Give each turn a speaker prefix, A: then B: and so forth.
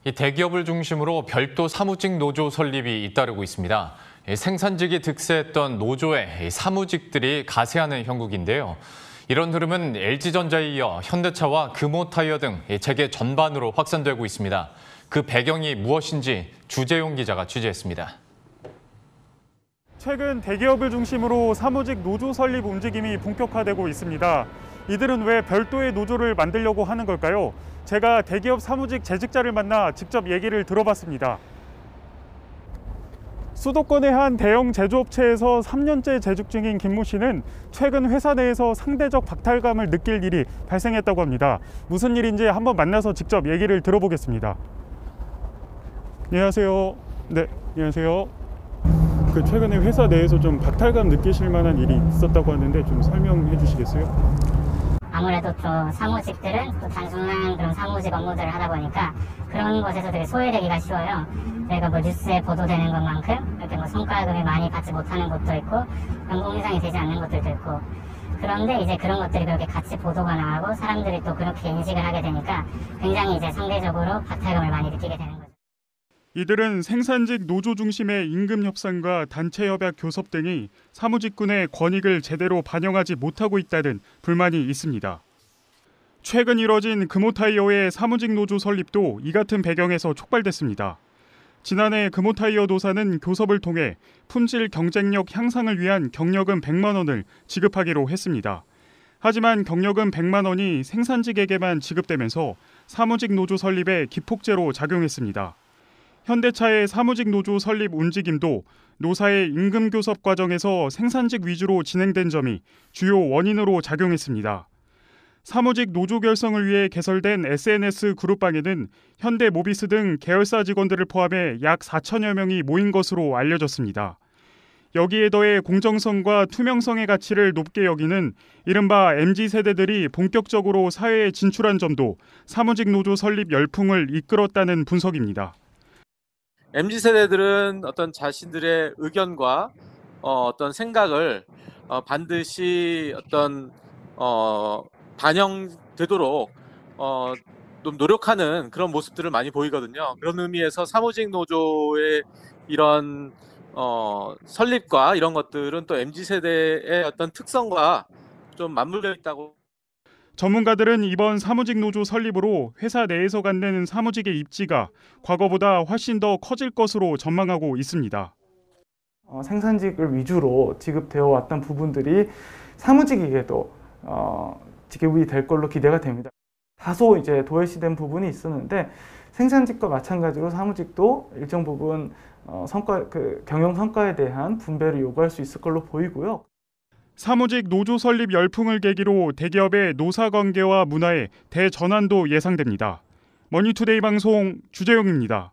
A: 이 대기업을 중심으로 별도 사무직 노조 설립이 잇따르고 있습니다. 생산직이 득세했던 노조에 사무직들이 가세하는 형국인데요. 이런 흐름은 LG전자에 이어 현대차와 금호타이어 등 재계 전반으로 확산되고 있습니다. 그 배경이 무엇인지 주재용 기자가 취재했습니다.
B: 최근 대기업을 중심으로 사무직 노조 설립 움직임이 본격화되고 있습니다. 이들은 왜 별도의 노조를 만들려고 하는 걸까요? 제가 대기업 사무직 재직자를 만나 직접 얘기를 들어봤습니다. 수도권의 한 대형 제조업체에서 3년째 재직 중인 김모 씨는 최근 회사 내에서 상대적 박탈감을 느낄 일이 발생했다고 합니다. 무슨 일인지 한번 만나서 직접 얘기를 들어보겠습니다. 안녕하세요. 네, 안녕하세요. 최근에 회사 내에서 좀 박탈감 느끼실 만한 일이 있었다고 하는데 좀 설명해 주시겠어요?
C: 아무래도 또 사무직들은 또 단순한 그런 사무직 업무들을 하다 보니까 그런 것에서 되게 소외되기가 쉬워요. 저희가 뭐 뉴스에 보도되는 것만큼 이렇게 뭐 성과급이 많이 받지 못하는 곳도 있고 연봉 인상이 되지 않는 곳들도 있고, 그런데 이제 그런 것들이 그렇게 같이 보도가 나가고 사람들이 또 그렇게 인식을 하게 되니까 굉장히 이제 상대적으로 박탈감을 많이 느끼게 되는 거죠.
B: 이들은 생산직 노조 중심의 임금 협상과 단체 협약 교섭 등이 사무직군의 권익을 제대로 반영하지 못하고 있다는 불만이 있습니다. 최근 이뤄진 금호타이어의 사무직 노조 설립도 이 같은 배경에서 촉발됐습니다. 지난해 금호타이어 노사는 교섭을 통해 품질 경쟁력 향상을 위한 경력금 100만 원을 지급하기로 했습니다. 하지만 경력금 100만 원이 생산직에게만 지급되면서 사무직 노조 설립에 기폭제로 작용했습니다. 현대차의 사무직 노조 설립 움직임도 노사의 임금 교섭 과정에서 생산직 위주로 진행된 점이 주요 원인으로 작용했습니다. 사무직 노조 결성을 위해 개설된 SNS 그룹방에는 현대 모비스 등 계열사 직원들을 포함해 약 4천여 명이 모인 것으로 알려졌습니다. 여기에 더해 공정성과 투명성의 가치를 높게 여기는 이른바 MZ세대들이 본격적으로 사회에 진출한 점도 사무직 노조 설립 열풍을 이끌었다는 분석입니다.
D: MZ세대들은 어떤 자신들의 의견과 어떤 생각을 반드시 어떤 반영되도록 좀 노력하는 그런 모습들을 많이 보이거든요. 그런 의미에서 사무직 노조의 이런 설립과 이런 것들은 또 MZ세대의 어떤 특성과 좀 맞물려 있다고.
B: 전문가들은 이번 사무직 노조 설립으로 회사 내에서 갖는 사무직의 입지가 과거보다 훨씬 더 커질 것으로 전망하고 있습니다.
E: 생산직을 위주로 지급되어 왔던 부분들이 사무직에게도 지급이 될 걸로 기대가 됩니다. 다소 이제 도외시된 부분이 있었는데 생산직과 마찬가지로 사무직도 일정 부분 경영 성과에 대한 분배를 요구할 수 있을 걸로 보이고요.
B: 사무직 노조 설립 열풍을 계기로 대기업의 노사 관계와 문화의 대전환도 예상됩니다. 머니투데이 방송 주재용입니다.